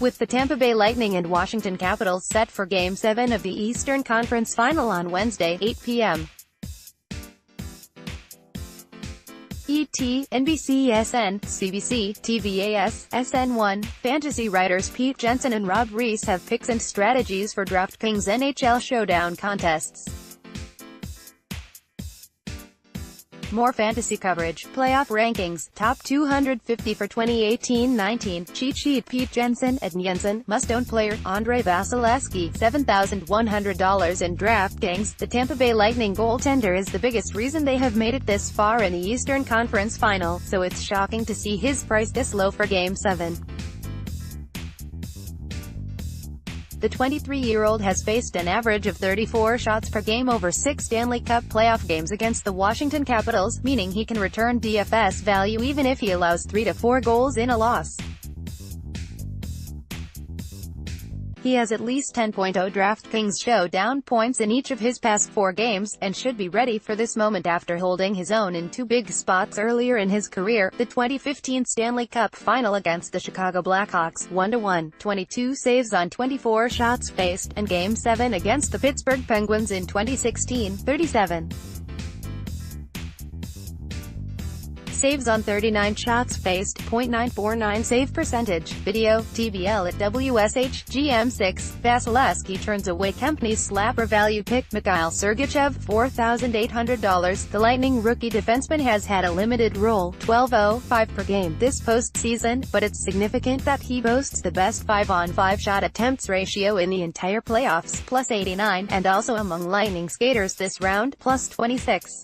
With the Tampa Bay Lightning and Washington Capitals set for Game 7 of the Eastern Conference Final on Wednesday, 8 p.m. ET, NBCSN, CBC, TVAS, SN1, fantasy writers Pete Jensen and Reese have picks and strategies for DraftKings NHL Showdown contests. More fantasy coverage, playoff rankings, top 250 for 2018-19, cheat sheet Pete Jensen and Jensen, must-own player, Andrei Vasilevskiy, $7,100 in DraftKings. The Tampa Bay Lightning goaltender is the biggest reason they have made it this far in the Eastern Conference Final, so it's shocking to see his price this low for Game 7. The 23-year-old has faced an average of 34 shots per game over 6 Stanley Cup playoff games against the Washington Capitals, meaning he can return DFS value even if he allows 3 to 4 goals in a loss. He has at least 10.0 DraftKings Showdown points in each of his past 4 games, and should be ready for this moment after holding his own in 2 big spots earlier in his career: the 2015 Stanley Cup Final against the Chicago Blackhawks, 1-1, 22 saves on 24 shots faced, and Game 7 against the Pittsburgh Penguins in 2016, 37 saves on 39 shots faced, .949 save percentage. Video, TBL at WSH, GM6, Vasilevskiy turns away Kempny's slapper value pick, Mikhail Sergachev, $4,800. The Lightning rookie defenseman has had a limited role, 12.05 per game, this postseason, but it's significant that he boasts the best 5-on-5 shot attempts ratio in the entire playoffs, +89, and also among Lightning skaters this round, +26.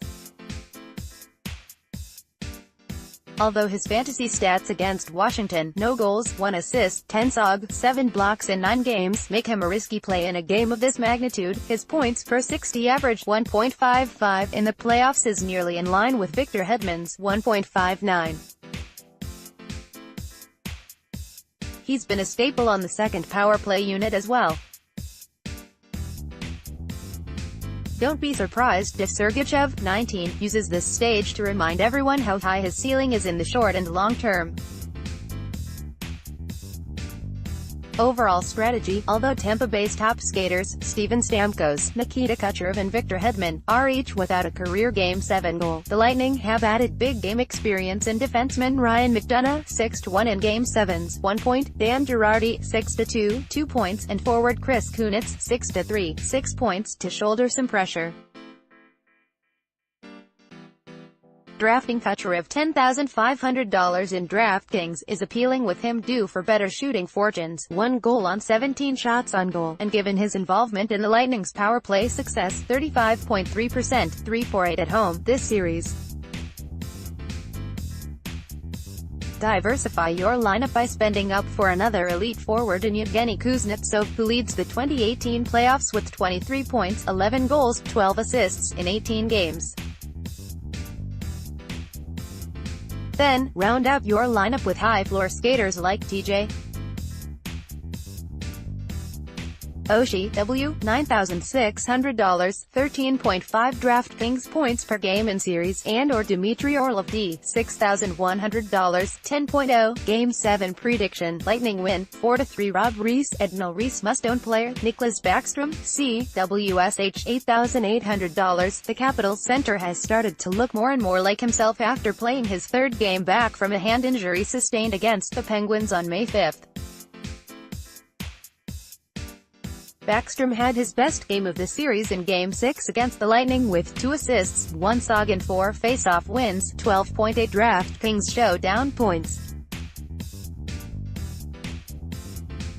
Although his fantasy stats against Washington, no goals, 1 assist, 10 SOG, 7 blocks in 9 games, make him a risky play in a game of this magnitude, his points per 60 average, 1.55, in the playoffs is nearly in line with Victor Hedman's, 1.59. He's been a staple on the second power play unit as well. Don't be surprised if Sergachev, 19, uses this stage to remind everyone how high his ceiling is in the short and long term. Overall strategy: although Tampa Bay's top skaters, Steven Stamkos, Nikita Kucherov and Victor Hedman, are each without a career Game 7 goal, the Lightning have added big game experience in defenseman Ryan McDonagh, 6-1 in Game 7's, 1 point, Dan Girardi, 6-2, 2 points, and forward Chris Kunitz, 6-3, 6 points, to shoulder some pressure. Drafting Kucherov $10,500 in DraftKings is appealing, with him due for better shooting fortunes, 1 goal on 17 shots on goal, and given his involvement in the Lightning's power play success, 35.3%, 3-for-8 at home, this series. Diversify your lineup by spending up for another elite forward in Yevgeny Kuznetsov, who leads the 2018 playoffs with 23 points, 11 goals, 12 assists, in 18 games. Then, round out your lineup with high-floor skaters like TJ Oshie, W, $9,600, 13.5 DraftKings points per game in series, and or Dmitry Orlov, D, $6,100, 10.0, Game 7 prediction: Lightning win, 4-3. Reese, Edno Reese must-own player, Nicklas Backstrom, C, WSH, $8,800. The Capitals center has started to look more and more like himself after playing his 3rd game back from a hand injury sustained against the Penguins on May 5. Backstrom had his best game of the series in Game 6 against the Lightning with 2 assists, 1 SOG and 4 face-off wins, 12.8 DraftKings Showdown points.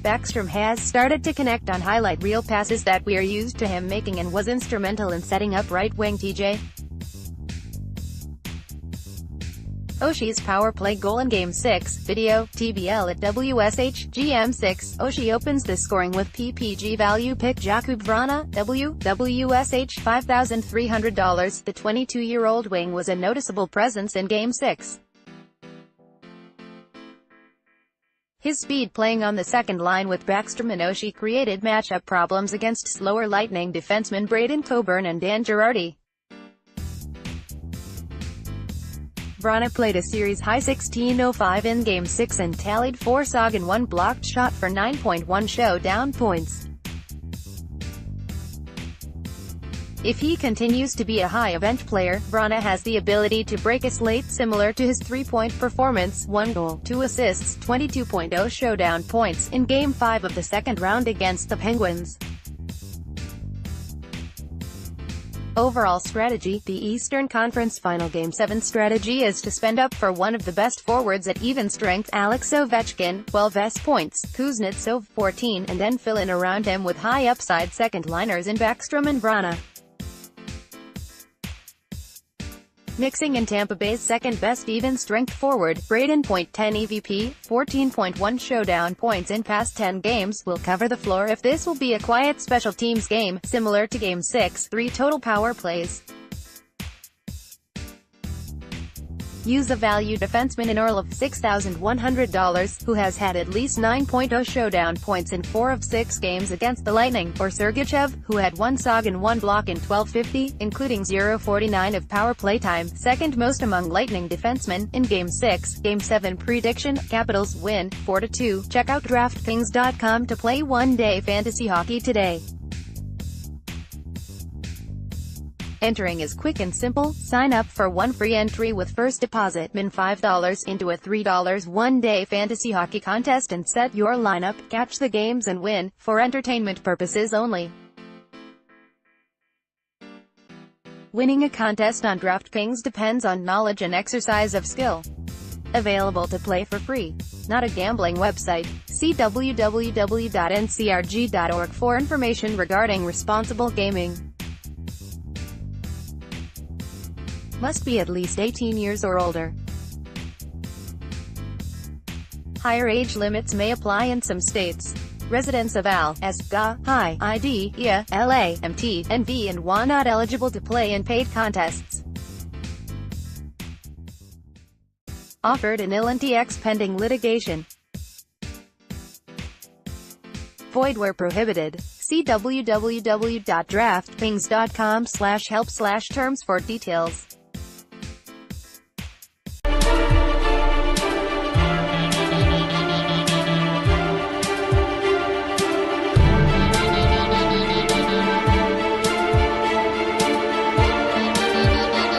Backstrom has started to connect on highlight reel passes that we're used to him making, and was instrumental in setting up right-wing TJ Oshie's power play goal in Game 6. Video, TBL at WSH, GM6. Oshie opens the scoring with PPG value pick Jakub Vrana, WSH, $5,300. The 22-year-old wing was a noticeable presence in Game 6. His speed playing on the second line with Backstrom and Oshie created matchup problems against slower Lightning defensemen Braden Coburn and Dan Girardi. Vrana played a series-high 16:05 in Game 6 and tallied 4 SOG and 1 blocked shot for 9.1 showdown points. If he continues to be a high-event player, Vrana has the ability to break a slate similar to his 3-point performance, 1 goal, 2 assists, 22.0 showdown points, in Game 5 of the second round against the Penguins. Overall strategy: the Eastern Conference Final Game 7 strategy is to spend up for one of the best forwards at even strength, Alex Ovechkin, 12 points, Kuznetsov 14, and then fill in around him with high-upside second-liners in Backstrom and Vrana. Mixing in Tampa Bay's second-best even-strength forward, Braden Point 10 EVP, 14.1 showdown points in past 10 games, will cover the floor if this will be a quiet special teams game, similar to Game 6, 3 total power plays. Use a value defenseman in Earl of $6,100, who has had at least 9.0 showdown points in 4 of 6 games against the Lightning, or Sergachev, who had 1 SOG and 1 block in 12:50, including 0.49 of power play time, second most among Lightning defensemen. In Game 6, Game 7 prediction: Capitals win, 4-2. Check out DraftKings.com to play one-day fantasy hockey today. Entering is quick and simple. Sign up for one free entry with first deposit, min $5, into a $3 one-day fantasy hockey contest and set your lineup, catch the games and win, for entertainment purposes only. Winning a contest on DraftKings depends on knowledge and exercise of skill. Available to play for free. Not a gambling website. See www.ncrg.org for information regarding responsible gaming. Must be at least 18 years or older. Higher age limits may apply in some states. Residents of Al, S, Ga, Hi, ID, IA, LA, MT, NV and WA not eligible to play in paid contests. Offered in Illinois pending litigation. Void where prohibited. See www.draftkings.com/help/terms for details.